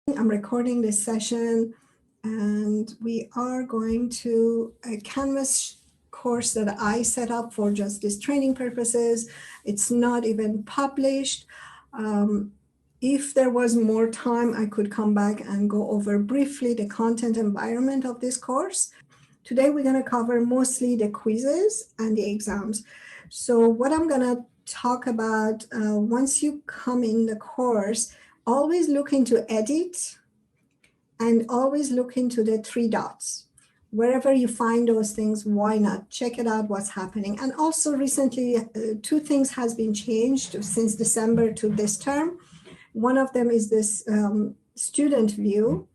I'm recording this session and we are going to a Canvas course that I set up for just this training purposes. It's not even published. If there was more time, I could come back and go over briefly the content environment of this course. Today, we're going to cover mostly the quizzes and the exams. So what I'm going to talk about, once you come in the course, always look into edit and always look into the three dots. Wherever you find those things, why not check it out, what's happening. And also recently, two things has been changed since December to this term. One of them is this student view,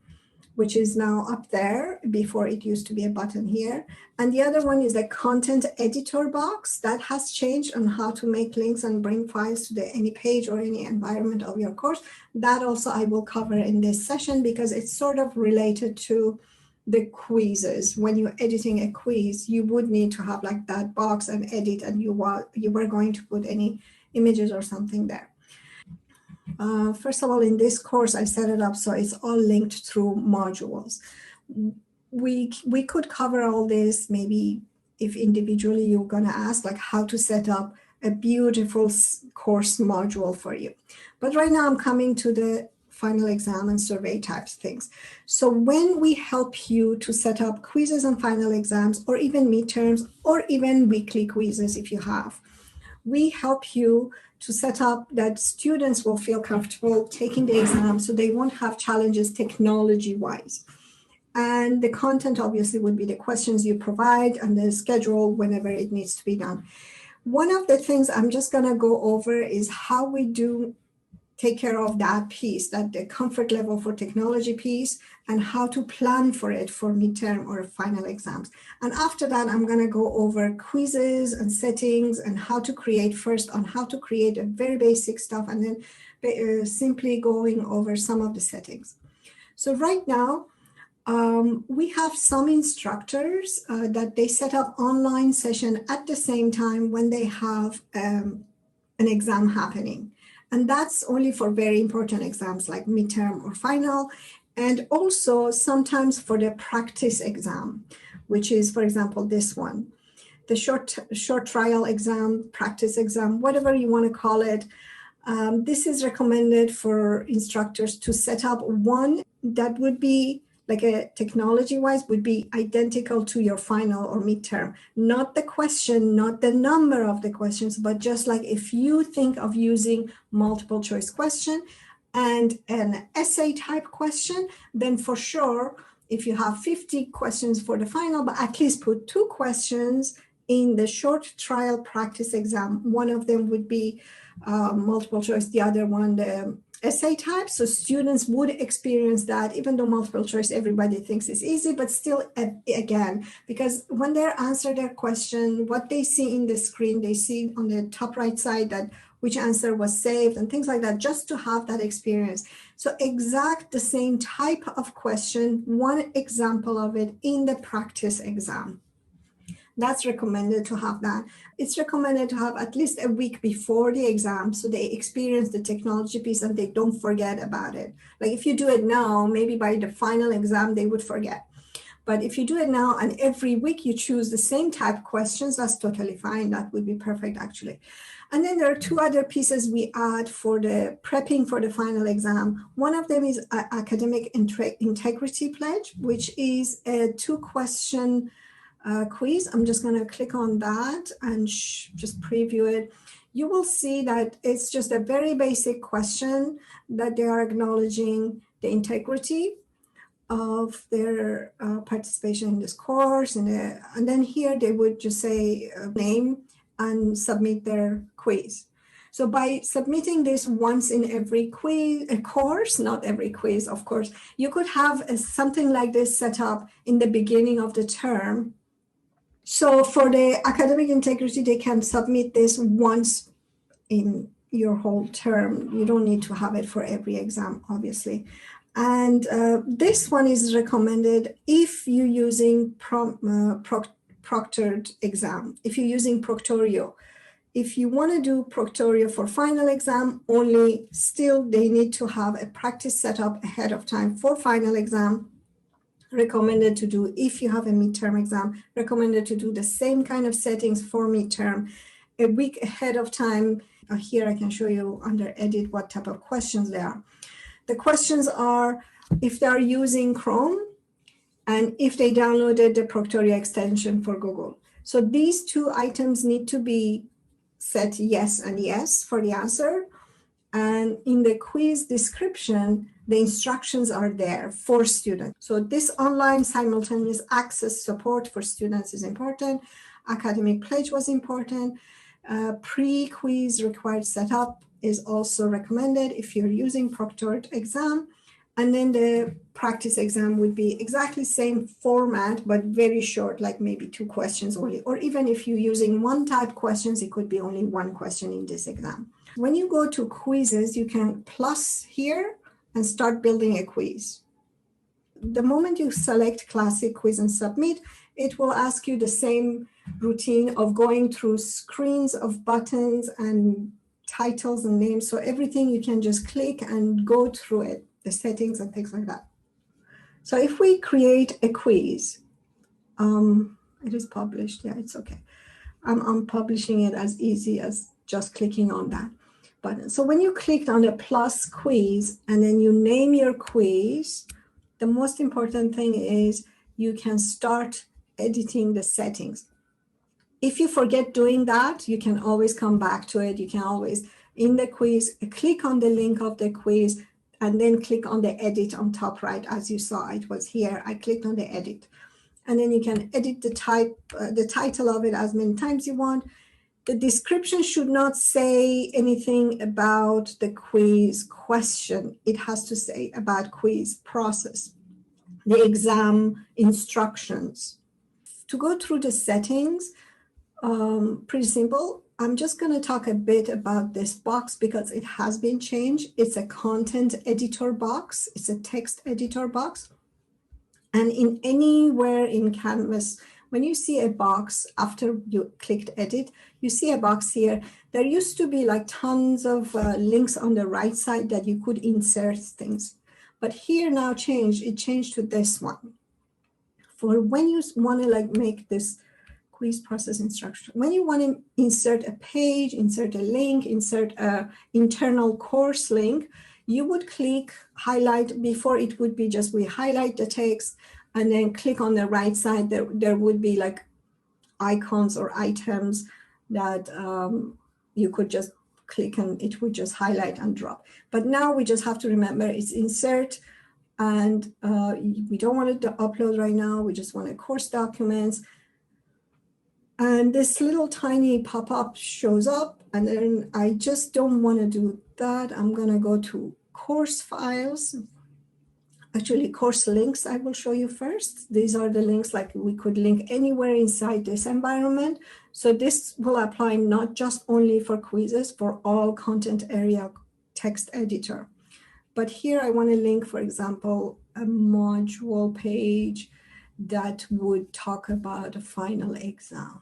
which is now up there. Before it used to be a button here. And the other one is the content editor box that has changed on how to make links and bring files to any page or any environment of your course. That also I will cover in this session because it's sort of related to the quizzes. When you're editing a quiz, you would need to have like that box and edit, and you were going to put any images or something there. First of all, in this course, I set it up so it's all linked through modules. We could cover all this maybe if individually you're going to ask like how to set up a beautiful course module for you. But right now I'm coming to the final exam and survey types things. So when we help you to set up quizzes and final exams, or even midterms, or even weekly quizzes if you have, we help you to set up that students will feel comfortable taking the exam so they won't have challenges technology-wise. And the content obviously would be the questions you provide and the schedule whenever it needs to be done. One of the things I'm just gonna go over is how we do take care of that piece, that the comfort level for technology piece, and how to plan for it for midterm or final exams. And after that, I'm going to go over quizzes and settings and how to create first on how to create a very basic stuff, and then simply going over some of the settings. So right now, we have some instructors that they set up online session at the same time when they have an exam happening. And that's only for very important exams like midterm or final. And also sometimes for the practice exam, which is, for example, this one, the short trial exam, practice exam, whatever you want to call it. This is recommended for instructors to set up one that would be like a technology-wise would be identical to your final or midterm. Not the question, not the number of the questions, but just like if you think of using multiple choice question and an essay type question, then for sure, if you have 50 questions for the final, but at least put 2 questions in the short trial practice exam. One of them would be multiple choice, the other one, the essay type, so students would experience that, even though multiple choice everybody thinks is easy, but still, again, because when they answer their question, what they see in the screen, they see on the top right side that which answer was saved and things like that, just to have that experience. So exact the same type of question, one example of it in the practice exam. That's recommended to have that. It's recommended to have at least a week before the exam so they experience the technology piece and they don't forget about it. Like if you do it now, maybe by the final exam, they would forget. But if you do it now and every week you choose the same type questions, that's totally fine. That would be perfect actually. And then there are 2 other pieces we add for the prepping for the final exam. One of them is academic integrity pledge, which is a 2-question quiz. I'm just going to click on that and just preview it. You will see that it's just a very basic question that they are acknowledging the integrity of their participation in this course. And then here they would just say name and submit their quiz. So by submitting this once in every course, not every quiz, of course, you could have something like this set up in the beginning of the term. So for the academic integrity, they can submit this once in your whole term. You don't need to have it for every exam, obviously. And this one is recommended if you're using proctored exam, if you're using Proctorio. If you want to do proctorio for final exam, only still they need to have a practice set up ahead of time for final exam. Recommended to do, if you have a midterm exam, recommended to do the same kind of settings for midterm a week ahead of time. Here I can show you under edit what type of questions they are. The questions are if they are using Chrome and if they downloaded the Proctorio extension for Google. So these two items need to be set yes and yes for the answer. And in the quiz description, the instructions are there for students. So this online simultaneous access support for students is important. Academic pledge was important. Pre-quiz required setup is also recommended if you're using proctored exam. And then the practice exam would be exactly same format, but very short, like maybe 2 questions only. Or even if you're using one type questions, it could be only 1 question in this exam. When you go to quizzes, you can plus here and start building a quiz. The moment you select classic quiz and submit, it will ask you the same routine of going through screens of buttons and titles and names. So everything you can just click and go through it, the settings and things like that. So if we create a quiz, it is published. Yeah, it's okay. I'm publishing it as easy as just clicking on that button. So when you clicked on the plus quiz and then you name your quiz, the most important thing is you can start editing the settings. If you forget doing that, you can always come back to it. You can always, in the quiz, click on the link of the quiz and then click on the edit on top right. As you saw, it was here. I clicked on the edit. And then you can edit the title of it as many times you want. The description should not say anything about the quiz question. It has to say about quiz process, the exam instructions. To go through the settings, pretty simple. I'm just going to talk a bit about this box because it has been changed. It's a content editor box. It's a text editor box. And in anywhere in Canvas, when you see a box after you clicked edit, you see a box here. There used to be like tons of links on the right side that you could insert things. But here now changed, it changed to this one. For when you want to like make this quiz process instruction, when you want to insert a page, insert a link, insert a internal course link, you would click highlight. Before it would be just we highlight the text and then click on the right side. There would be like icons or items that you could just click and it would just highlight and drop. But now we just have to remember it's insert and we don't want it to upload right now. We just want a course documents. And this little tiny pop-up shows up and then I just don't want to do that. I'm going to go to course files. Actually, course links I will show you first. These are the links like we could link anywhere inside this environment. So this will apply not just only for quizzes, for all content area text editor. But here I want to link, for example, a module page that would talk about a final exam.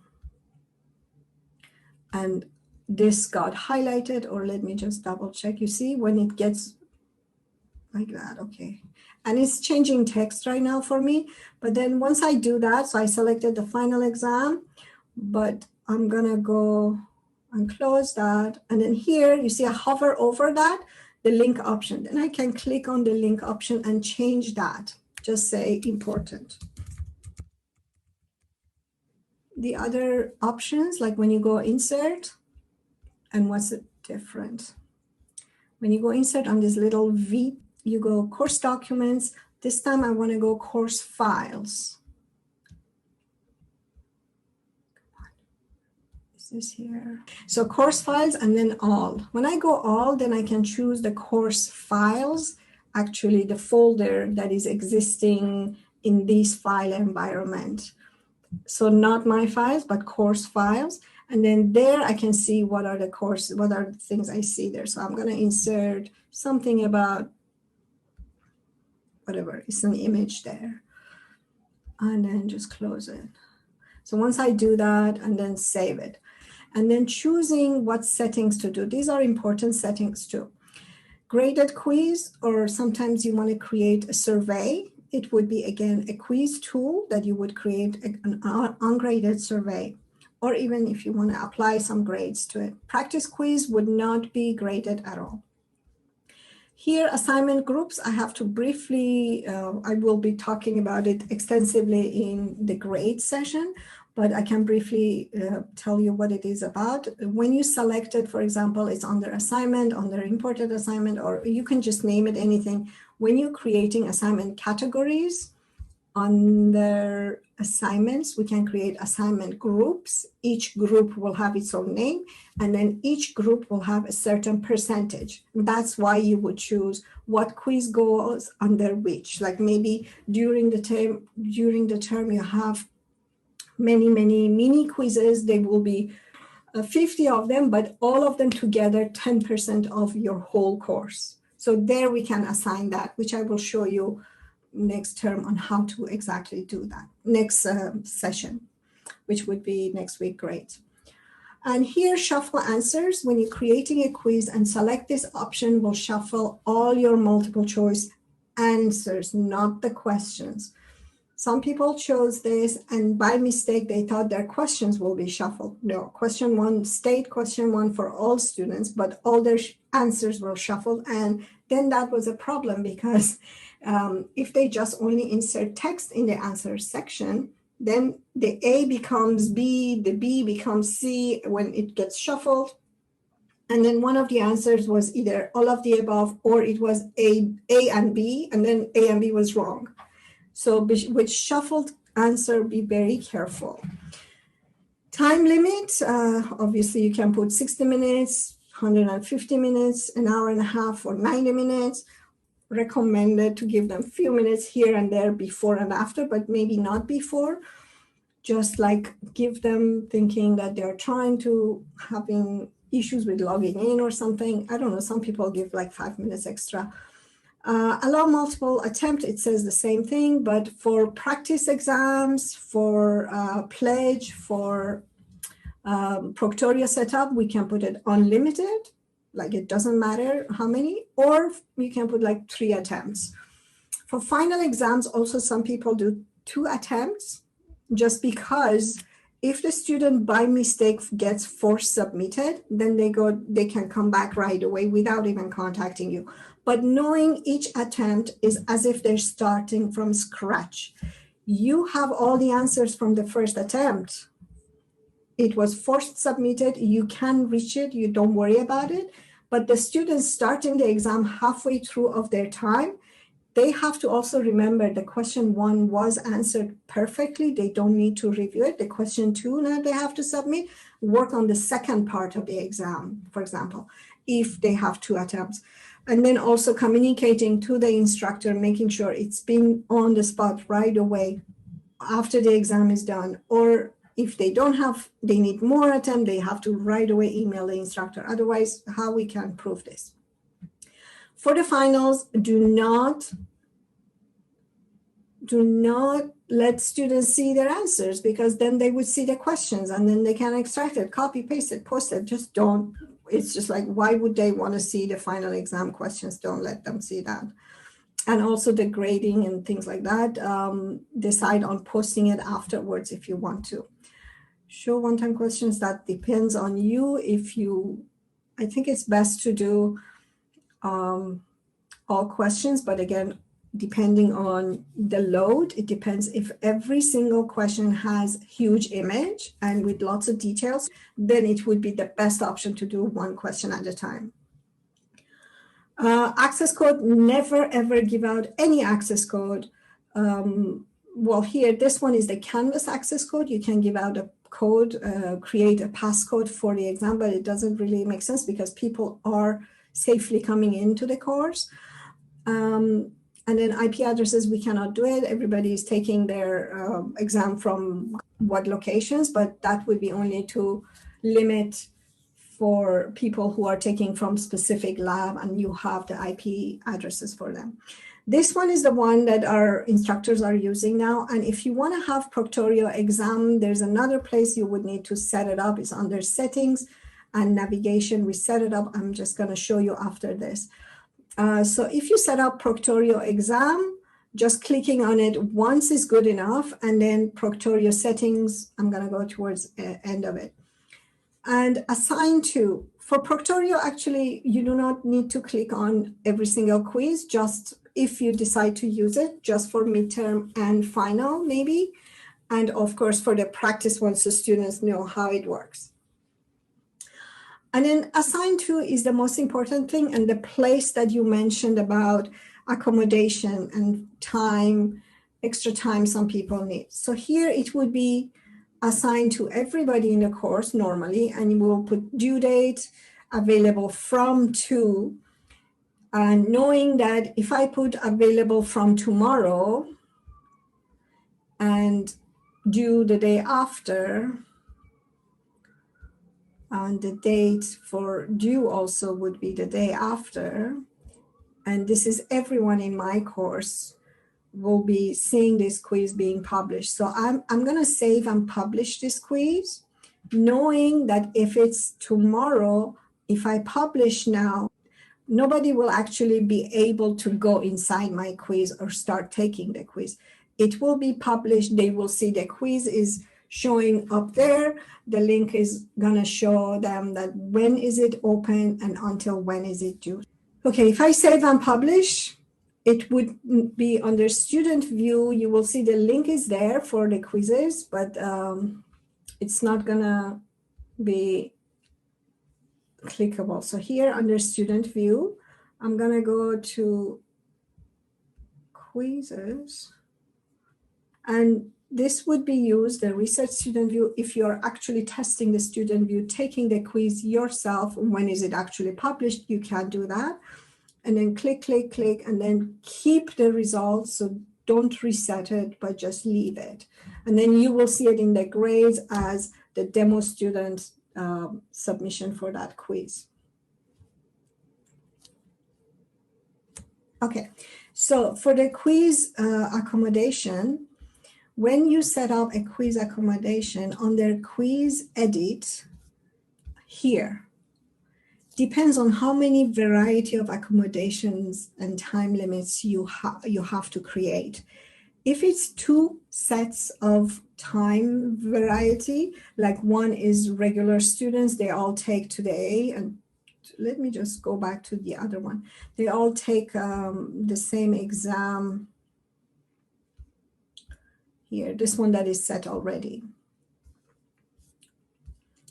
And this got highlighted, or let me just double check. You see when it gets like that, okay. And it's changing text right now for me. But then once I do that, so I selected the final exam, but I'm gonna go and close that. And then here you see I hover over that, the link option. Then I can click on the link option and change that. Just say important. The other options, like when you go insert, and what's it different? When you go insert on this little V, you go course documents. This time I want to go course files. Is this here? So course files and then all. When I go all, then I can choose the course files, actually the folder that is existing in this file environment. So not my files, but course files. And then there I can see what are the courses, what are the things I see there. So I'm going to insert something about whatever, it's an image there. And then just close it. So once I do that and then save it. and then choosing what settings to do. These are important settings too. Graded quiz, or sometimes you want to create a survey. It would be, again, a quiz tool that you would create an ungraded survey, or even if you want to apply some grades to it. Practice quiz would not be graded at all. Here, assignment groups, I have to briefly, I will be talking about it extensively in the grade session, but I can briefly tell you what it is about. When you select it, for example, it's under assignment, under imported assignment, or you can just name it anything. When you're creating assignment categories, under assignments, we can create assignment groups. Each group will have its own name, and then each group will have a certain percentage. That's why you would choose what quiz goes under which. Like maybe during the term you have many mini quizzes. They will be 50 of them, but all of them together 10% of your whole course. So there we can assign that, which I will show you next term on how to exactly do that. Next session, which would be next week. Great. And here, shuffle answers. When you're creating a quiz and select this option, will shuffle all your multiple choice answers, not the questions. Some people chose this and by mistake, they thought their questions will be shuffled. No, question one stayed question one for all students, but all their answers were shuffled. And then that was a problem because if they just only insert text in the answer section, then the A becomes B, the B becomes C when it gets shuffled. And then one of the answers was either all of the above, or it was A and B, and then A and B was wrong. So with shuffled answer, be very careful. Time limit, obviously you can put 60 minutes, 150 minutes, an hour and a half, or 90 minutes. Recommended to give them a few minutes here and there before and after, but maybe not before. Just like give them thinking that they're trying to having issues with logging in or something. I don't know, some people give like 5 minutes extra. Allow multiple attempts, it says the same thing, but for practice exams, for pledge, for Proctorio setup, we can put it unlimited, like it doesn't matter how many, or you can put like 3 attempts. For final exams, also some people do 2 attempts, just because if the student by mistake gets force submitted, then they can come back right away without even contacting you. But knowing each attempt is as if they're starting from scratch. You have all the answers from the first attempt. It was forced submitted, you can reach it, you don't worry about it. But the students starting the exam halfway through of their time, they have to also remember the question 1 was answered perfectly. They don't need to review it. The question 2 now they have to submit, work on the second part of the exam, for example, if they have 2 attempts. And then also communicating to the instructor, making sure it's been on the spot right away after the exam is done. Or if they don't have, they need more attempt, they have to right away email the instructor. Otherwise, how we can prove this? For the finals, do not let students see their answers, because then they would see the questions and then they can extract it, copy, paste it, post it. Just don't. It's just like, why would they want to see the final exam questions? Don't let them see that. And also the grading and things like that. Decide on posting it afterwards if you want to. Show one-time questions, that depends on you. I think it's best to do all questions, but again, depending on the load, it depends. If every single question has huge image and with lots of details, then it would be the best option to do 1 question at a time. Access code, never ever give out any access code. Well, here, this one is the Canvas access code. You can give out a code, create a passcode for the exam, but it doesn't really make sense because people are safely coming into the course. And then IP addresses, we cannot do it. Everybody is taking their exam from what locations, but that would be only to limit for people who are taking from specific lab and you have the IP addresses for them. This one is the one that our instructors are using now. And if you want to have Proctorio exam, there's another place you would need to set it up. It's under settings and navigation. We set it up. I'm just going to show you after this. So if you set up Proctorio exam, just clicking on it once is good enough. And then Proctorio settings, I'm going to go towards the end of it. And assign to. For Proctorio, actually, you do not need to click on every single quiz, just if you decide to use it, just for midterm and final, maybe. And of course, for the practice ones, so students know how it works. And then assign to is the most important thing, and the place that you mentioned about accommodation and time, extra time some people need. So here it would be assigned to everybody in the course normally, and you will put due date, available from, to, and knowing that if I put available from tomorrow and due the day after, and the date for due also would be the day after, and this is everyone in my course will be seeing this quiz being published. So I'm going to save and publish this quiz, knowing that if it's tomorrow, if I publish now, nobody will actually be able to go inside my quiz or start taking the quiz. It will be published. They will see the quiz is showing up there. The link is going to show them that when is it open and until when is it due. Okay, if I save and publish, it would be under student view. You will see the link is there for the quizzes, but it's not gonna be clickable. So here under student view, I'm gonna go to quizzes. And this would be used, the research student view, if you're actually testing the student view, taking the quiz yourself. When is it actually published? You can do that. And then click, click, click, and then keep the results. So don't reset it, but just leave it. And then you will see it in the grades as the demo student submission for that quiz. Okay, so for the quiz accommodation, when you set up a quiz accommodation under quiz edit here, depends on how many variety of accommodations and time limits you have to create. If it's 2 sets of time variety, like one is regular students, they all take today, and let me just go back to the other one. They all take the same exam here, this one that is set already.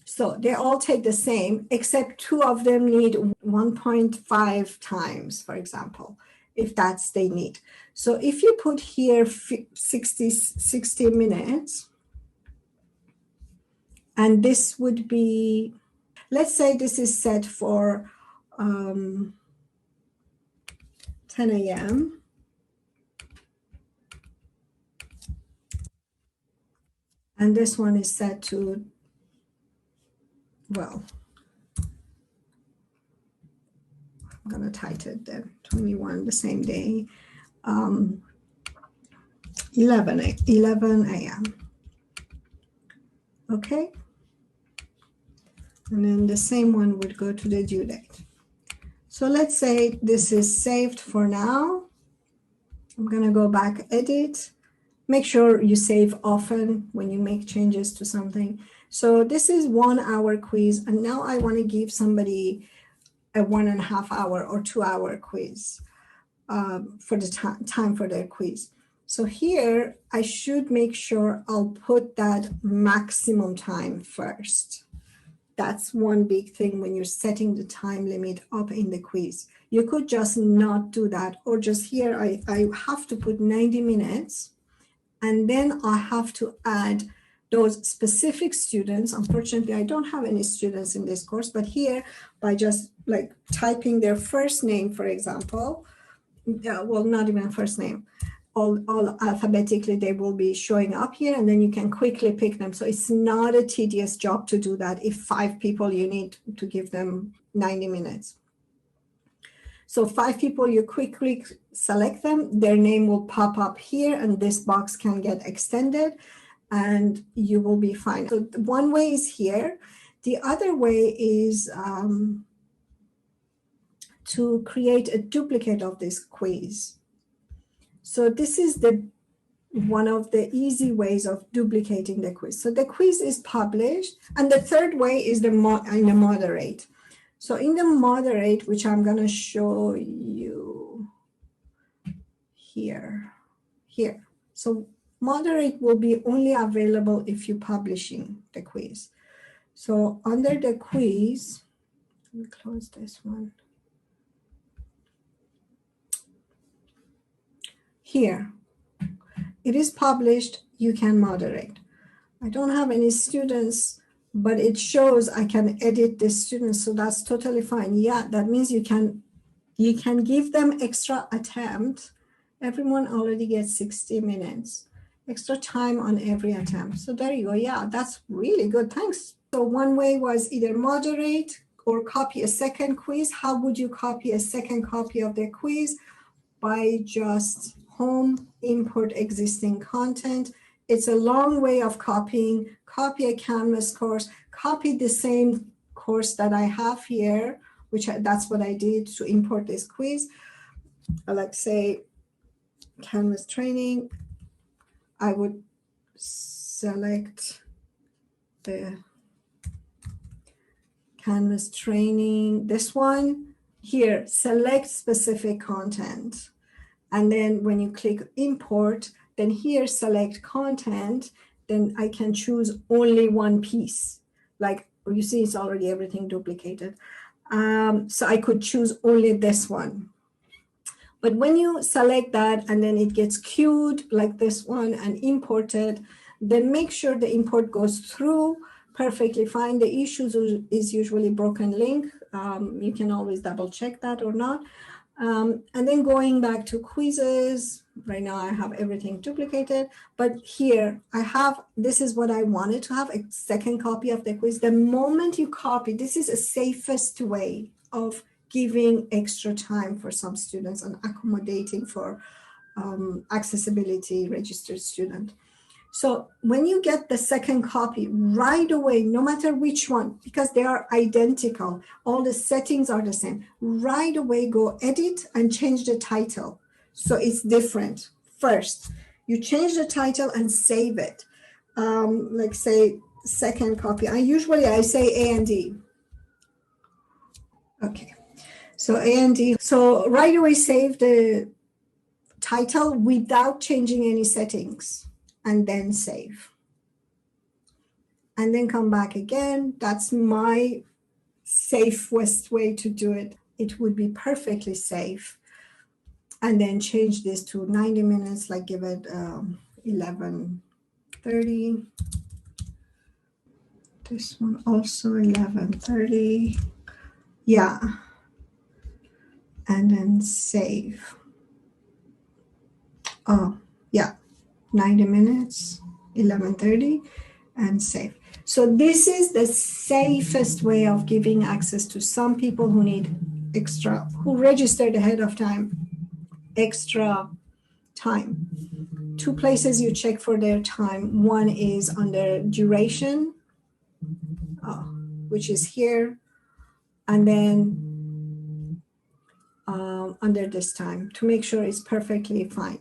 So they all take the same, except 2 of them need 1.5 times, for example, if that's they need. So if you put here 60 minutes, and this would be, let's say this is set for 10 a.m. And this one is set to, well, I'm going to type it there, 21, the same day, 11 a.m. Okay. And then the same one would go to the due date. So let's say this is saved for now. I'm going to go back, edit. Make sure you save often when you make changes to something. So this is 1 hour quiz. And now I want to give somebody a 1.5 hour or 2 hour quiz for the time for their quiz. So here I should make sure I'll put that maximum time first. That's one big thing when you're setting the time limit up in the quiz. You could just not do that, or just here I have to put 90 minutes, and then I have to add those specific students. Unfortunately, I don't have any students in this course, but here by just like typing their first name, for example, well, not even first name, all alphabetically, they will be showing up here, and then you can quickly pick them. So it's not a tedious job to do that. If 5 people, you need to give them 90 minutes. So 5 people, you quickly select them, their name will pop up here, and this box can get extended, and you will be fine. So one way is here. The other way is to create a duplicate of this quiz. So this is one of the easy ways of duplicating the quiz. So the quiz is published, and the third way is in the moderate. So in the moderate, which I'm going to show you here. So moderate will be only available if you're publishing the quiz. So under the quiz, let me close this one. Here, it is published, you can moderate. I don't have any students, but it shows I can edit the students, so that's totally fine. Yeah, that means you can give them extra attempt. Everyone already gets 60 minutes, extra time on every attempt. So there you go. Yeah, that's really good. Thanks. So one way was either moderate or copy a second quiz. How would you copy a second copy of the quiz? By just home, import existing content. It's a long way of copying. Copy a Canvas course, copy the same course that I have here, that's what I did to import this quiz. Let's say Canvas training. I would select the Canvas training, this one here, select specific content. And then when you click import, then here select content, then I can choose only one piece. Like you see, it's already everything duplicated. So I could choose only this one. But when you select that and then it gets queued like this one and imported, then make sure the import goes through perfectly fine. The issue is usually broken link. You can always double check that or not. And then going back to quizzes, right now I have everything duplicated, but here this is what I wanted to have, a second copy of the quiz. The moment you copy, this is the safest way of giving extra time for some students and accommodating for accessibility registered student. So when you get the second copy right away, no matter which one, because they are identical, all the settings are the same, right away go edit and change the title. So it's different. First, you change the title and save it. Like say second copy. I say A&D. Okay, so A&D. So right away save the title without changing any settings, and then save. And then come back again. That's my safest way to do it. It would be perfectly safe. And then change this to 90 minutes, like give it 11:30. This one also 11:30. Yeah. And then save. Oh, yeah. 90 minutes, 11:30, and save. So this is the safest way of giving access to some people who need who registered ahead of time, extra time. Two places you check for their time. One is under duration, which is here, and then under this time to make sure it's perfectly fine.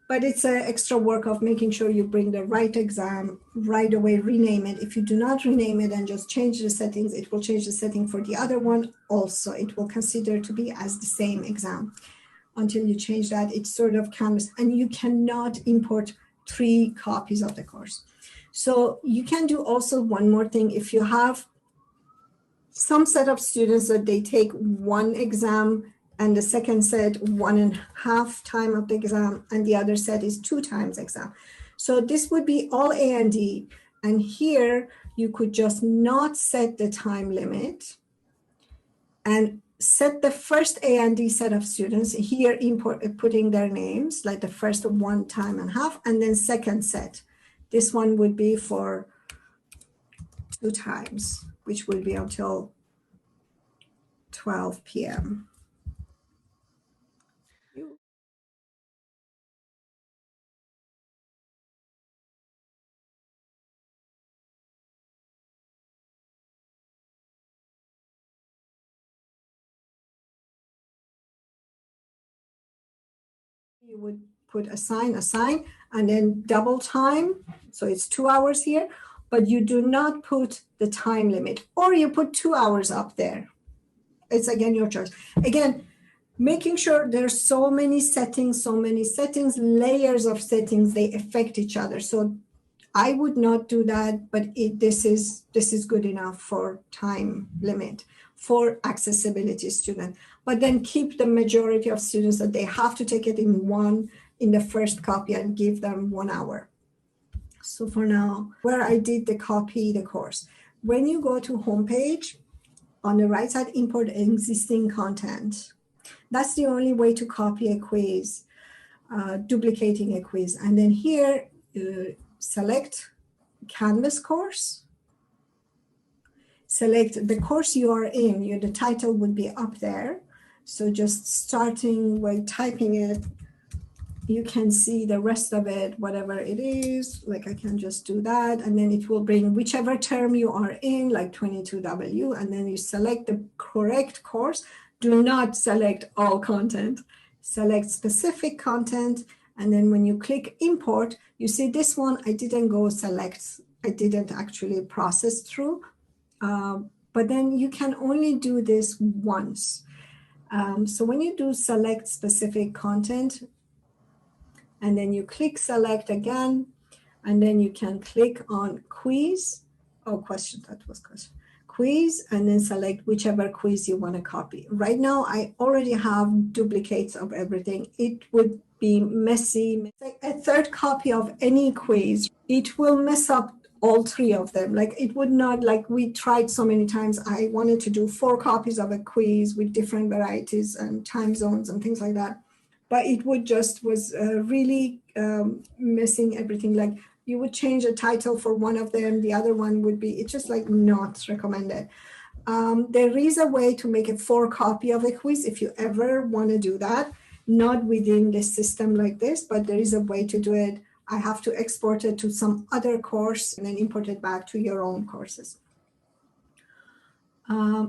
But it's an extra work of making sure you bring the right exam right away, rename it. If you do not rename it and just change the settings, it will change the setting for the other one also. It will consider to be as the same exam. Until you change that, it's sort of Canvas, and you cannot import 3 copies of the course. So you can do also one more thing. If you have some set of students that they take one exam and the second set 1.5 time of the exam, and the other set is 2 times exam. So this would be all A&D, and here you could just not set the time limit and set the first A&D set of students here, putting their names, like the first 1.5 times, and then second set. This one would be for 2 times, which will be until 12 p.m. You would put assign, and then double time. So it's 2 hours here, but you do not put the time limit, or you put 2 hours up there. It's again your choice. Again, making sure there's so many settings, layers of settings, they affect each other. So I would not do that, but this is good enough for time limit for accessibility student. But then keep the majority of students that they have to take it in the first copy and give them 1 hour. So for now, where I did the copy the course, when you go to homepage, on the right side, import existing content. That's the only way to copy a quiz, duplicating a quiz. And then here, select Canvas course. Select the course you are in. The title would be up there. So just starting by typing it, you can see the rest of it, whatever it is. Like I can just do that. And then it will bring whichever term you are in, like 22W. And then you select the correct course. Do not select all content. Select specific content. And then when you click import, you see this one, I didn't go select. I didn't actually process through. But then you can only do this once. So when you do select specific content, and then you click select again, and then you can click on quiz. Oh, question, that was question. Quiz, and then select whichever quiz you want to copy. Right now, I already have duplicates of everything. It would be messy. Like a third copy of any quiz, it will mess up all 3 of them. Like it would not, like we tried so many times. I wanted to do 4 copies of a quiz with different varieties and time zones and things like that. But it would just was really missing everything. Like you would change a title for one of them, the other one would be, it's just like not recommended. There is a way to make a 4 copy of a quiz if you ever want to do that, not within the system like this, but there is a way to do it. I have to export it to some other course and then import it back to your own courses.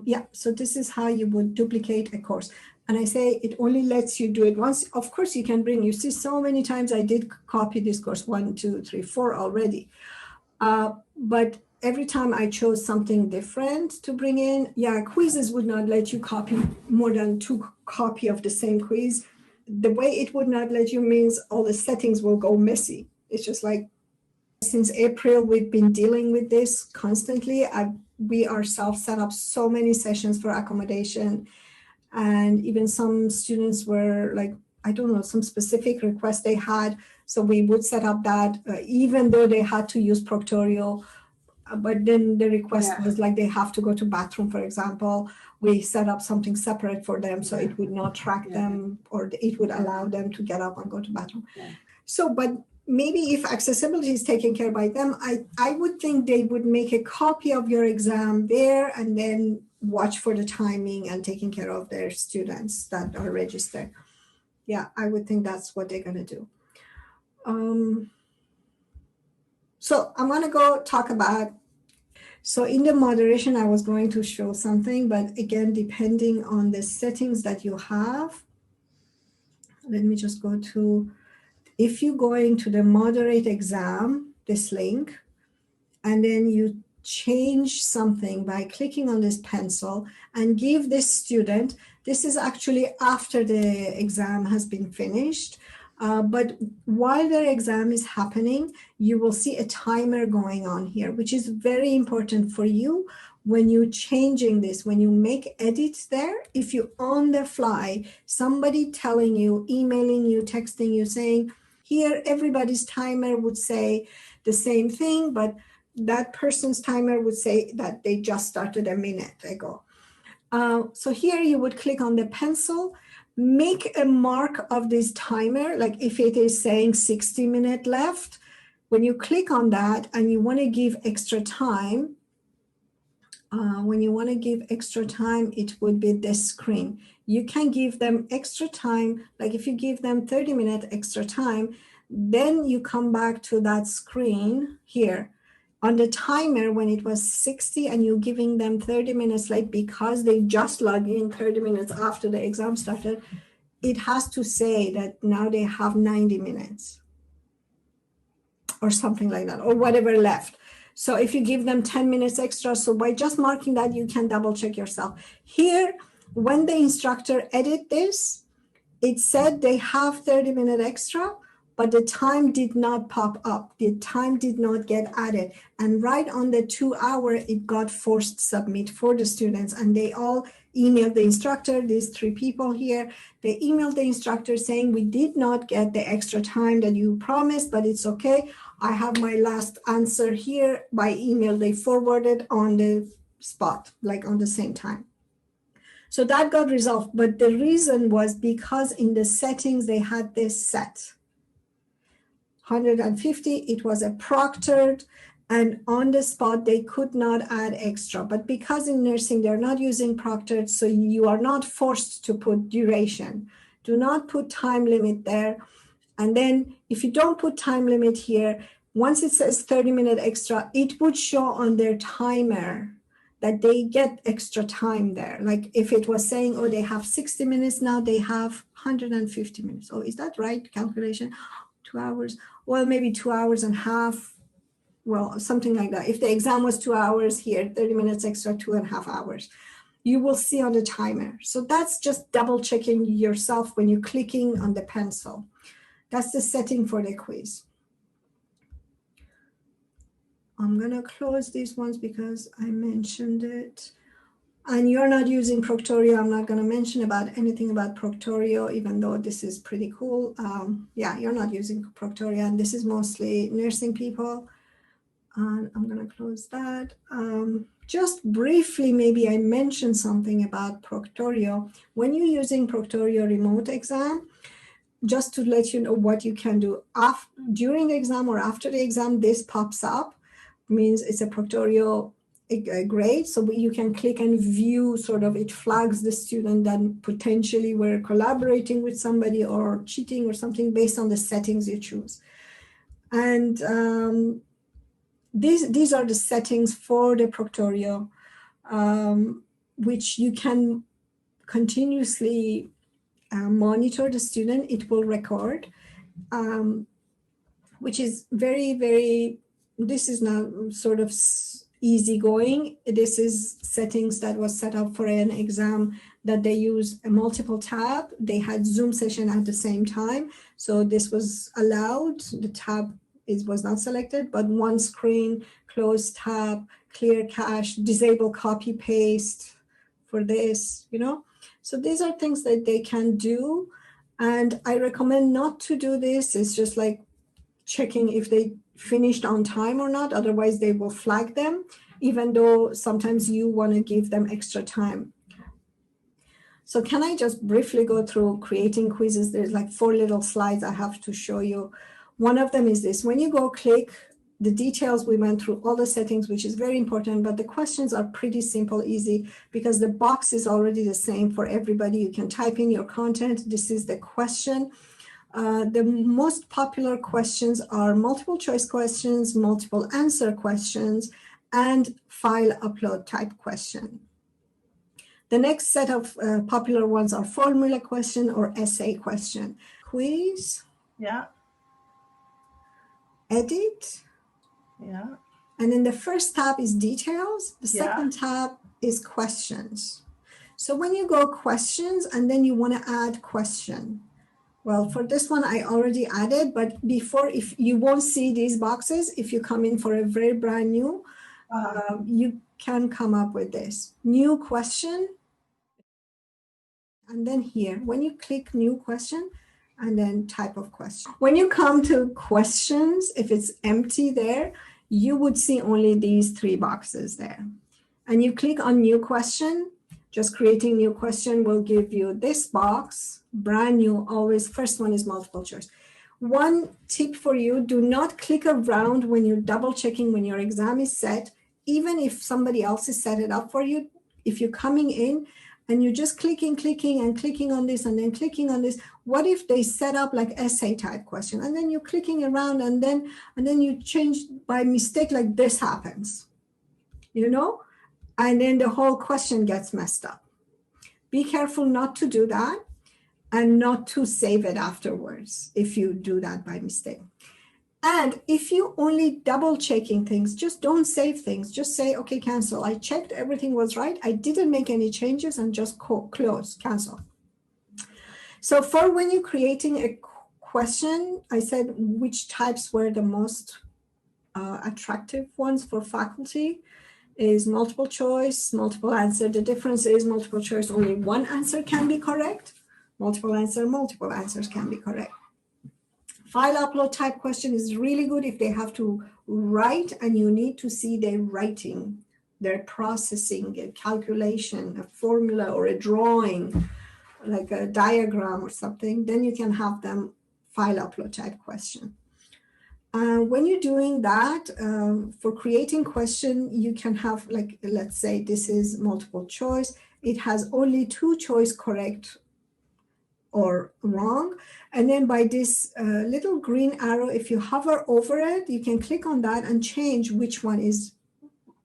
Yeah, so this is how you would duplicate a course. And I say it only lets you do it once. Of course, you can bring, you see so many times I did copy this course, 1, 2, 3, 4 already. But every time I chose something different to bring in, yeah, quizzes would not let you copy more than 2 copies of the same quiz. The way it would not let you means all the settings will go messy. It's just like, since April, we've been dealing with this constantly. We ourselves set up so many sessions for accommodation. And even some students were like, I don't know, some specific request they had. So we would set up that even though they had to use Proctorio, but then the request was like they have to go to bathroom, for example. We set up something separate for them so it would not track them, or it would allow them to get up and go to bathroom. So, but maybe if accessibility is taken care by them, I would think they would make a copy of your exam there and then watch for the timing and taking care of their students that are registered. Yeah, I would think that's what they're going to do. So I'm going to go talk about, so in the moderation, I was going to show something, but again, depending on the settings that you have, let me just go to, if you go into the moderate exam, this link, and then you change something by clicking on this pencil and give this student, this is actually after the exam has been finished, but while the exam is happening, you will see a timer going on here, which is very important for you when you're changing this, when you make edits there. If you on the fly, somebody telling you, emailing you, texting you, saying, here, everybody's timer would say the same thing, but that person's timer would say that they just started a minute ago. So here you would click on the pencil, make a mark of this timer, like if it is saying 60 minutes left, when you click on that and you want to give extra time, when you want to give extra time, it would be this screen. You can give them extra time, like if you give them 30-minute extra time, then you come back to that screen here. On the timer, when it was 60 and you're giving them 30 minutes late because they just logged in 30 minutes after the exam started, it has to say that now they have 90 minutes or something like that, or whatever left. So if you give them 10 minutes extra, so by just marking that, you can double check yourself. Here, when the instructor edit this, it said they have 30-minute extra, but the time did not pop up. The time did not get added. And right on the 2 hour, it got forced submit for the students. And they all emailed the instructor, these 3 people here. They emailed the instructor saying, we did not get the extra time that you promised, but it's okay. I have my last answer here by email. They forwarded on the spot, like on the same time. So that got resolved. But the reason was because in the settings, they had this set. 150, it was a proctored, and on the spot, they could not add extra. But because in nursing, they're not using proctored, so you are not forced to put duration. Do not put time limit there. And then if you don't put time limit here, once it says 30-minute extra, it would show on their timer that they get extra time there. Like if it was saying, oh, they have 60 minutes now, they have 150 minutes. Oh, is that right calculation? 2 hours? Well, maybe 2 hours and a half. Well, something like that. If the exam was 2 hours here, 30 minutes extra, 2.5 hours. You will see on the timer. So that's just double checking yourself when you're clicking on the pencil. That's the setting for the quiz. I'm gonna close these ones because I mentioned it. And you're not using Proctorio. I'm not gonna mention about anything about Proctorio, even though this is pretty cool. Yeah, you're not using Proctorio, and this is mostly nursing people. And I'm gonna close that. Just briefly, maybe I mentioned something about Proctorio. When you're using Proctorio remote exam, just to let you know what you can do during the exam or after the exam, this pops up, means it's a Proctorio grade. So you can click and view, sort of, it flags the student that potentially were collaborating with somebody or cheating or something based on the settings you choose. And these are the settings for the Proctorio, which you can continuously monitor the student. It will record, which is very, very, this is now sort of easygoing. This is settings that was set up for an exam that they use a multiple tab. They had Zoom session at the same time. So this was allowed. The tab was not selected, but one screen, close tab, clear cache, disable copy paste for this, you know. So these are things that they can do. And I recommend not to do this. It's just like checking if they finished on time or not. Otherwise, they will flag them, even though sometimes you want to give them extra time. So can I just briefly go through creating quizzes? There's like 4 little slides I have to show you. One of them is this. When you go click the details, we went through all the settings, which is very important, but the questions are pretty simple, easy, because the box is already the same for everybody. You can type in your content. This is the question. The most popular questions are multiple choice questions, multiple answer questions, and file upload type question. The next set of popular ones are formula question or essay question. Quiz. Yeah. Edit. Yeah. And then the first tab is details. The second tab is questions. So when you go questions and then you want to add question. Well, for this one, I already added, but before, if you won't see these boxes, if you come in for a very brand new, you can come up with this. New question. And then here, when you click new question, and then type of question. When you come to questions, if it's empty there, you would see only these 3 boxes there. And you click on new question, just creating new question will give you this box, brand new, always first one is multiple choice. One tip for you, do not click around when you're double checking when your exam is set. even if somebody else has set it up for you, if you're coming in and you're just clicking on this and then clicking on this, what if they set up like essay type question and then you're clicking around and then you change by mistake, like this happens, you know, and then the whole question gets messed up. Be careful not to do that and not to save it afterwards if you do that by mistake. And if you only double checking things, just don't save things. Just say, okay, cancel. I checked, everything was right. I didn't make any changes, and just close, cancel. So for when you're creating a question, I said which types were the most attractive ones for faculty is multiple choice, multiple answer. The difference is multiple choice, only one answer can be correct. Multiple answers can be correct. File upload type question is really good if they have to write and you need to see their writing, their processing, a calculation, a formula, or a drawing, like a diagram or something, then you can have them file upload type question. When you're doing that, for creating question, you can have, like, let's say this is multiple choice. It has only 2 choice correct or wrong. And then by this little green arrow, if you hover over it, you can click on that and change which one is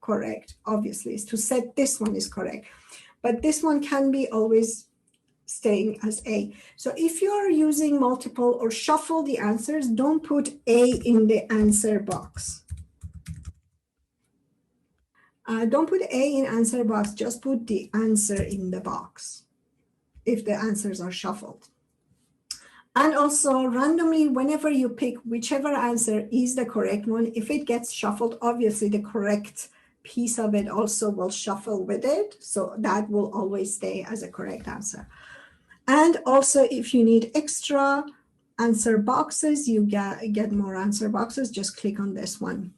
correct, obviously, is to set this one is correct. But this one can be always staying as A. So if you are using multiple or shuffle the answers, don't put A in the answer box. Don't put A in answer box, just put the answer in the box if the answers are shuffled. And also randomly, whenever you pick whichever answer is the correct one, if it gets shuffled, obviously the correct piece of it also will shuffle with it. So that will always stay as a correct answer. And also if you need extra answer boxes, you get more answer boxes, just click on this one.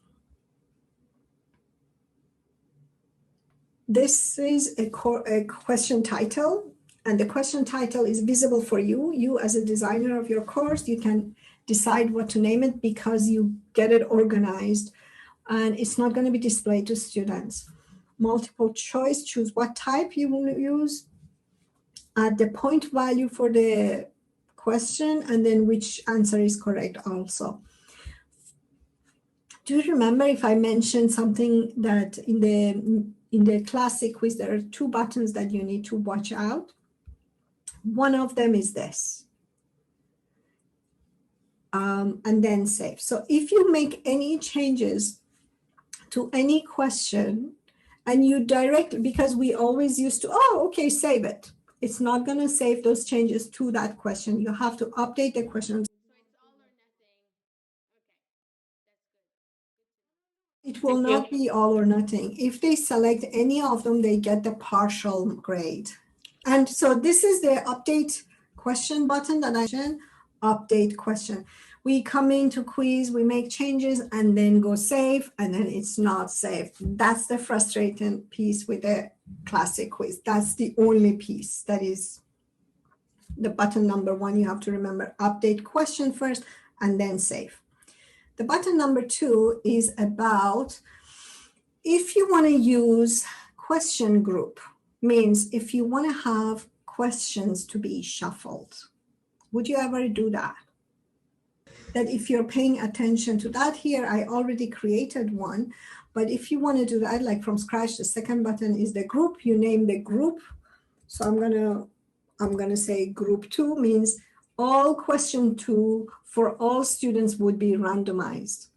This is a question title, and the question title is visible for you. You as a designer of your course, you can decide what to name it because you get it organized and it's not going to be displayed to students. Multiple choice, choose what type you will use, add the point value for the question, and then which answer is correct also. Do you remember if I mentioned something that in the classic quiz, there are 2 buttons that you need to watch out? One of them is this, and then save. So if you make any changes to any question and you directly, because we always used to, oh, okay, save it. It's not going to save those changes to that question. You have to update the question. It will not be all or nothing. If they select any of them, they get the partial grade. And so this is the update question button that I mentioned, update question. We come into quiz, we make changes and then go save, and then it's not saved. That's the frustrating piece with the classic quiz. That's the only piece that is the button number 1. You have to remember update question first and then save. The button number 2 is about if you want to use question group, means if you want to have questions to be shuffled. Would you ever do that? That if you're paying attention to that here, I already created one, but if you want to do that like from scratch, the second button is the group. You name the group. So I'm gonna say group 2 means all question 2 for all students would be randomized.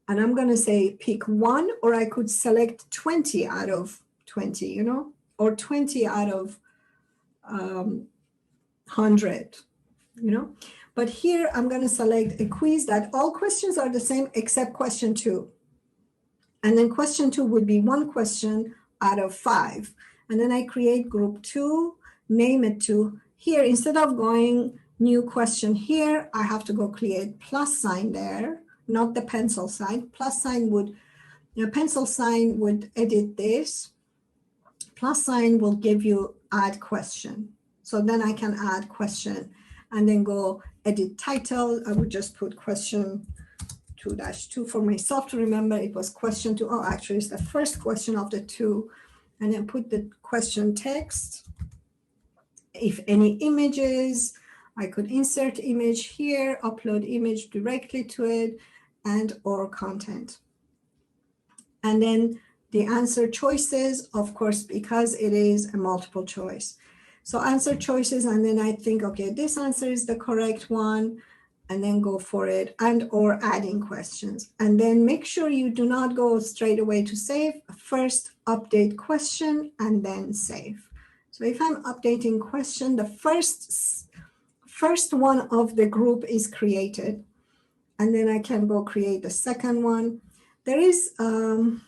And I'm going to say pick 1, or I could select 20 out of 20, you know, or 20 out of 100, you know. But here I'm going to select a quiz that all questions are the same except question 2. And then question 2 would be 1 question out of 5. And then I create group 2, name it to here. Instead of going new question here, I have to go create plus sign there, not the pencil sign. Plus sign would, pencil sign would edit this. Plus sign will give you add question. So then I can add question and then go edit title. I would just put question 2-2 for myself to remember. It was question 2. Oh, actually, it's the first question of the 2. And then put the question text. If any images, I could insert image here, upload image directly to it, and or content. And then the answer choices, of course, because it is a multiple choice. So answer choices, and then I think, okay, this answer is the correct one, and then go for it, and or adding questions. And then make sure you do not go straight away to save. First, update question, and then save. So if I'm updating question, the first one of the group is created, and then I can go create the second one. There is, I'm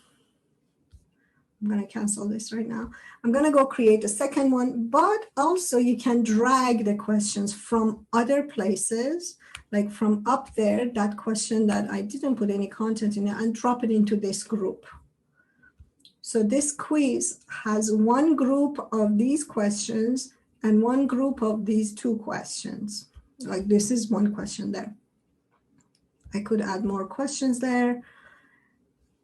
going to cancel this right now. I'm going to go create the second one, but also you can drag the questions from other places, like from up there, that question that I didn't put any content in it, and drop it into this group. So this quiz has one group of these questions and one group of these 2 questions. Like this is one question there. I could add more questions there.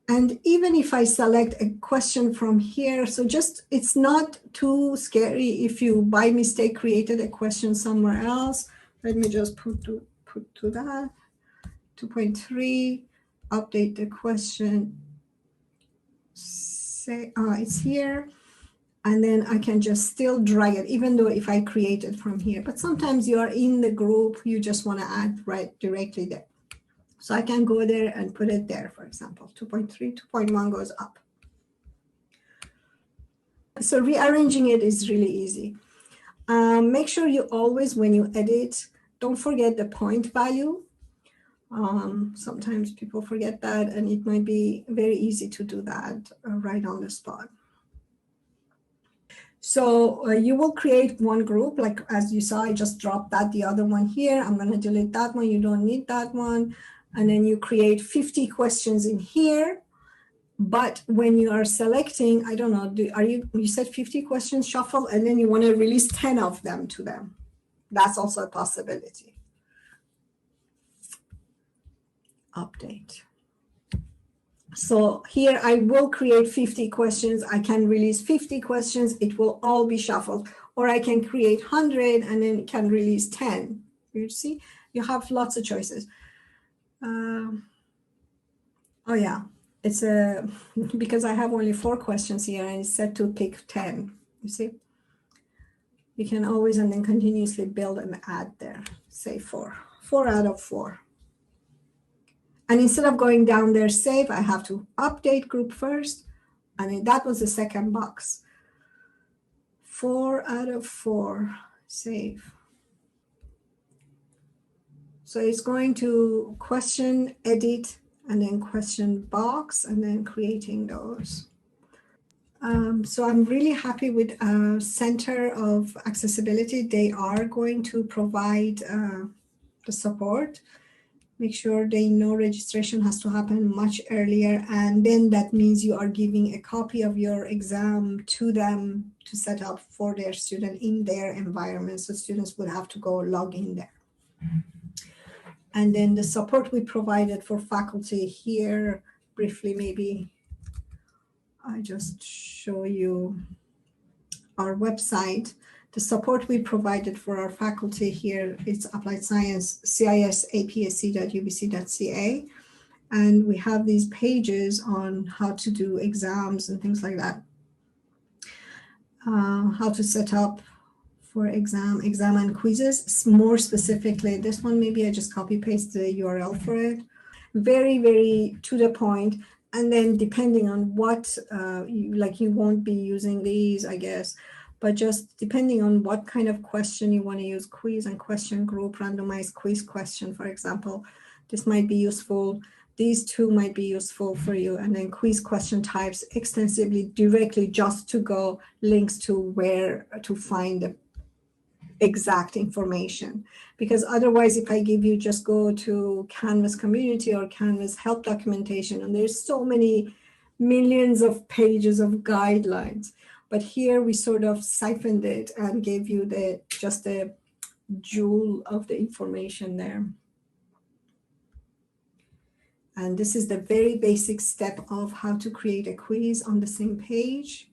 And even if I select a question from here, so just, it's not too scary if you by mistake created a question somewhere else. Let me just put to that, 2.3, update the question, say it's here. And then I can just still drag it, even though if I create it from here. But sometimes you are in the group, you just want to add right directly there. So I can go there and put it there, for example, 2.3, 2.1 goes up. So rearranging it is really easy. Make sure you always, when you edit, don't forget the point value. Sometimes people forget that, and it might be very easy to do that right on the spot. So you will create one group, like as you saw, I just dropped that, the other one here. I'm going to delete that one. You don't need that one. And then you create 50 questions in here. But when you are selecting, I don't know, you said 50 questions shuffle, and then you want to release 10 of them to them. That's also a possibility. Update. So here I will create 50 questions. I can release 50 questions. It will all be shuffled. Or I can create 100 and then can release 10. You see, you have lots of choices. Oh yeah, it's because I have only 4 questions here and it's set to pick 10. You see, you can always and then continuously build and add there. Say 4 out of 4. And instead of going down there, save, I have to update group first. And that was the second box. 4 out of 4, save. So it's going to question, edit, and then question box, and then creating those. So I'm really happy with Center of Accessibility. They are going to provide the support. Make sure they know registration has to happen much earlier, and then that means you are giving a copy of your exam to them to set up for their student in their environment, so students would have to go log in there. And then the support we provided for faculty here, briefly maybe I just show you our website. The support we provided for our faculty here is Applied Science, cis.apsc.ubc.ca. And we have these pages on how to do exams and things like that. How to set up for exam and quizzes. More specifically, this one, maybe I just copy paste the URL for it. Very, very to the point. And then depending on what, you won't be using these, I guess, but just depending on what kind of question you want to use, quiz and question group, randomized quiz question, for example, this might be useful. These 2 might be useful for you. And then quiz question types extensively, directly, just to go links to where to find the exact information. Because otherwise, if I give you just go to Canvas community or Canvas help documentation, and there's so many millions of pages of guidelines. But here we sort of siphoned it and gave you just the jewel of the information there. And this is the very basic step of how to create a quiz on the same page.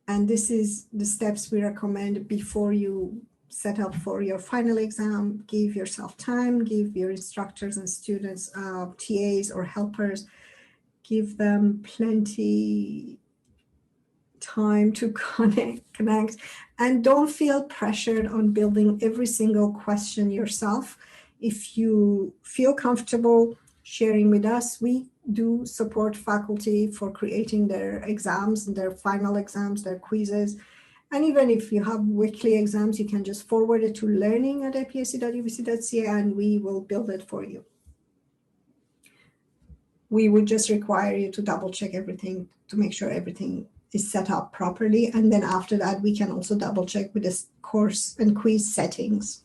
And this is the steps we recommend before you set up for your final exam. Give yourself time, give your instructors and students, TAs or helpers, give them plenty time to connect, and don't feel pressured on building every single question yourself. If you feel comfortable sharing with us, we do support faculty for creating their exams and their final exams, their quizzes. And even if you have weekly exams, you can just forward it to learning@apsc.ubc.ca and we will build it for you. We would just require you to double check everything to make sure everything is set up properly. And then after that, we can also double check with this course and quiz settings.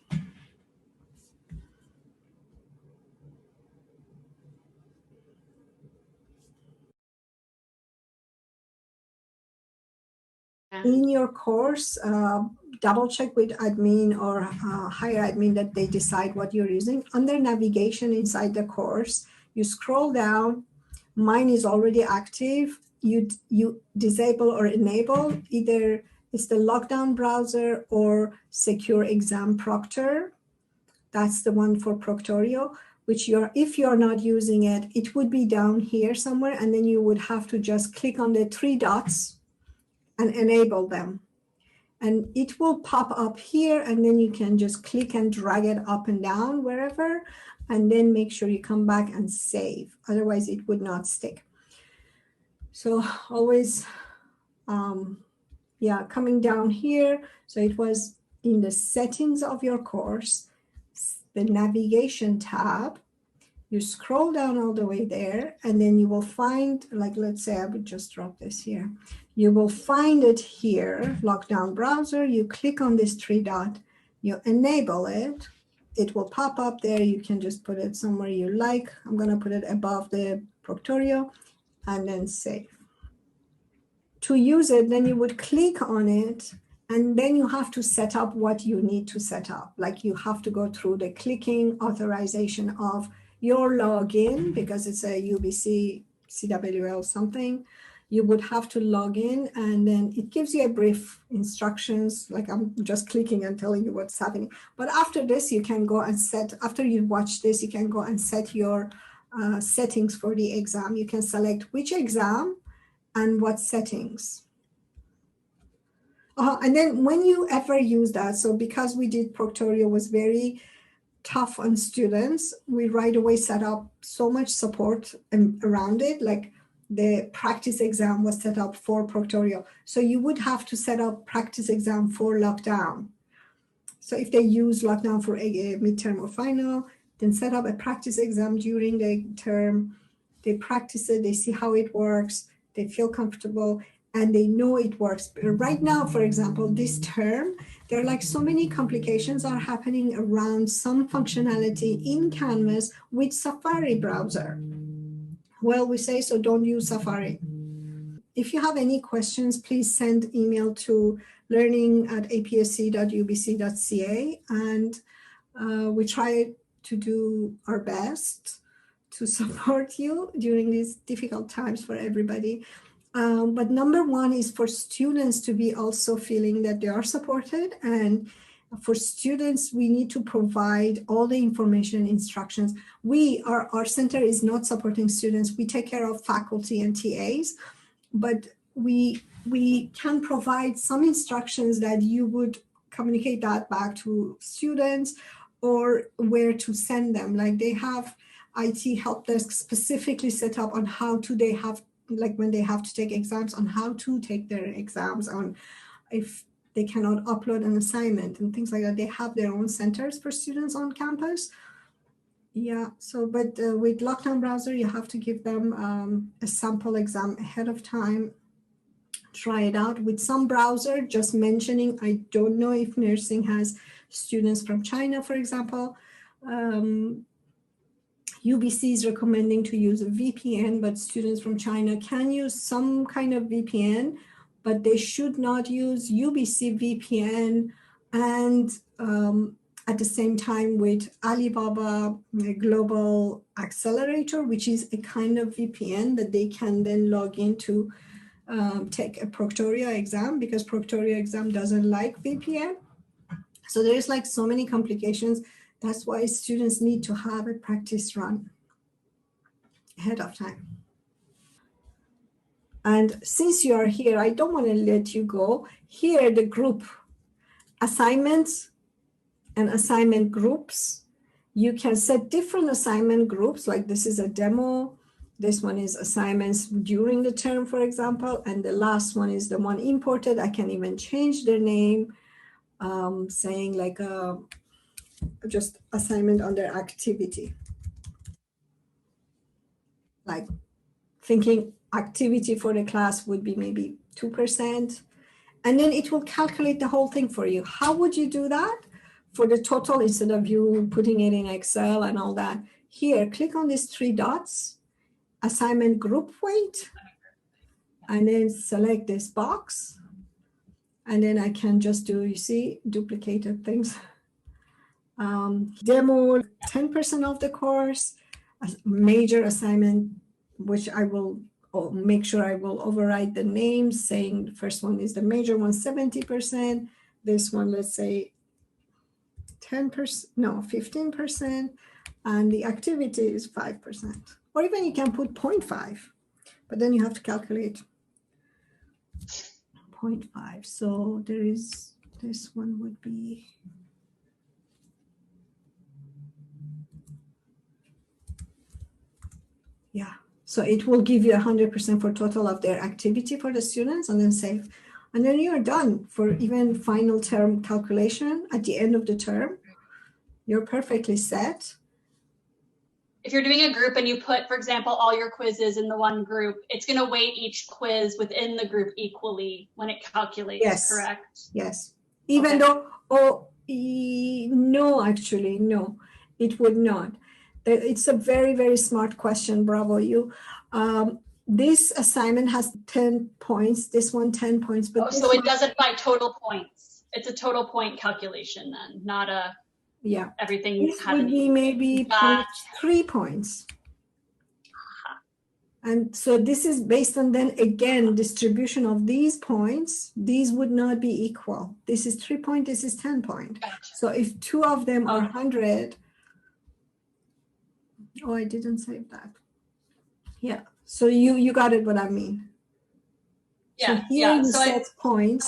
In your course, double check with admin or higher admin that they decide what you're using. Under navigation inside the course, you scroll down. Mine is already active. You disable or enable either it's the lockdown browser or secure exam proctor. That's the one for Proctorio, which if you're not using it, it would be down here somewhere, and then you would have to just click on the 3 dots and enable them. And it will pop up here, and then you can just click and drag it up and down wherever, and then make sure you come back and save. Otherwise, it would not stick. So always, coming down here. So it was in the settings of your course, the navigation tab. You scroll down all the way there, and then you will find, like, let's say I would just drop this here. You will find it here, lockdown browser. You click on this 3 dot, you enable it. It will pop up there. You can just put it somewhere you like. I'm going to put it above the Proctorio and then save. To use it, then you would click on it, and then you have to set up what you need to set up. Like you have to go through the clicking authorization of your login, because it's a UBC CWL something. You would have to log in, and then it gives you a brief instructions, like I'm just clicking and telling you what's happening. But after this, you can go and after you watch this, you can go and set your settings for the exam. You can select which exam and what settings. And then when you ever use that, so because we did Proctorio was very tough on students, we right away set up so much support around it. Like the practice exam was set up for Proctorio. So you would have to set up practice exam for lockdown. So if they use lockdown for a midterm or final, then set up a practice exam during the term. They practice it, they see how it works, they feel comfortable, and they know it works. Right now, for example, this term, there are like so many complications are happening around some functionality in Canvas with Safari browser. Well, we say, so don't use Safari. If you have any questions, please send email to learning@apsc.ubc.ca, and we try to do our best to support you during these difficult times for everybody. But number one is for students to be also feeling that they are supported. And for students, we need to provide all the information and instructions. Our center is not supporting students. We take care of faculty and TAs, but we can provide some instructions that you would communicate that back to students or where to send them. Like they have IT help desk specifically set up on how to, they have, like when they have to take exams, on how to take their exams, on if they cannot upload an assignment and things like that. They have their own centers for students on campus. Yeah, so, but with lockdown browser, you have to give them a sample exam ahead of time. Try it out with some browser, just mentioning, I don't know if nursing has students from China, for example. UBC is recommending to use a VPN, but students from China can use some kind of VPN, but they should not use UBC VPN and at the same time with Alibaba Global Accelerator, which is a kind of VPN that they can then log into, take a Proctoria exam, because Proctoria exam doesn't like VPN. So there's like so many complications. That's why students need to have a practice run ahead of time. And since you are here, I don't want to let you go. Here, the group assignments and assignment groups. You can set different assignment groups, like this is a demo. This one is assignments during the term, for example. And the last one is the one imported. I can even change their name, saying like just assignment under activity. Like thinking activity for the class would be maybe 2%. And then it will calculate the whole thing for you. How would you do that? For the total, instead of you putting it in Excel and all that, here, click on these 3 dots, assignment group weight, and then select this box. And then I can just do, you see, duplicated things. Demo 10% of the course, major assignment, which I will make sure I will override the names, saying the first one is the major one, 70%. This one, let's say 10%, no, 15%, and the activity is 5%. Or even you can put 0.5, but then you have to calculate 0.5. So there is, this one would be, yeah. So it will give you 100% for total of their activity for the students, and then save. And then you're done for even final term calculation at the end of the term. You're perfectly set. If you're doing a group and you put, for example, all your quizzes in the one group, it's going to weight each quiz within the group equally when it calculates, yes. Correct? Yes. Even though, no, actually, no, it would not. It's a very, very smart question. Bravo, you. This assignment has 10 points, this one 10 points. But so it does it by total points. It's a total point calculation then, not a, yeah, everything this would be maybe 3 points. And so this is based on then again distribution of these points. These would not be equal. This is 3 point, this is 10 point. Gotcha. So if 2 of them are 100, oh, I didn't save that. Yeah, so you got it what I mean. Yeah, so here you set points.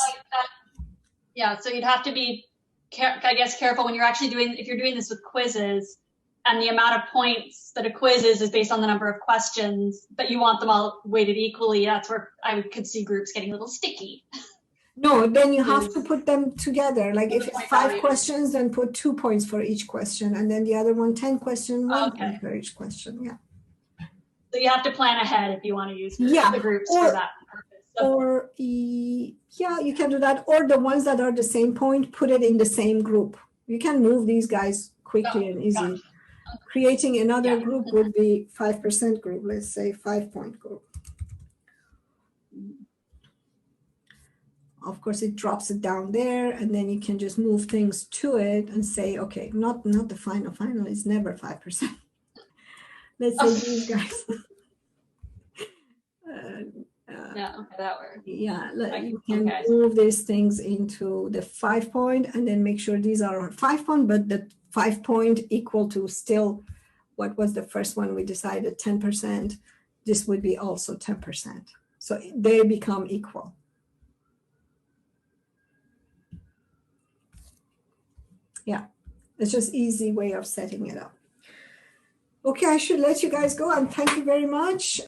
Yeah, so you'd have to be, I guess, careful when you're actually doing, if you're doing this with quizzes, and the amount of points that a quiz is based on the number of questions, but you want them all weighted equally. That's where I could see groups getting a little sticky. No, then you have to put them together. Like if it's 5 questions, then put 2 points for each question. And then the other one, 10 questions, 1 point for each question. Yeah. So you have to plan ahead if you want to use the groups for that purpose. So, or yeah, you can do that. Or the ones that are the same point, put it in the same group. You can move these guys quickly and easy. Gotcha. Creating another group would be 5% group, let's say 5-point group. Of course, it drops it down there, and then you can just move things to it and say, okay, not the final. Final is never 5%. Let's say these guys. yeah, okay, that works. Yeah, you can move these things into the 5-point, and then make sure these are 5-point, but the 5-point equal to still, what was the first one we decided, 10%. This would be also 10%. So they become equal. Yeah, it's just easy way of setting it up. Okay, I should let you guys go, and thank you very much.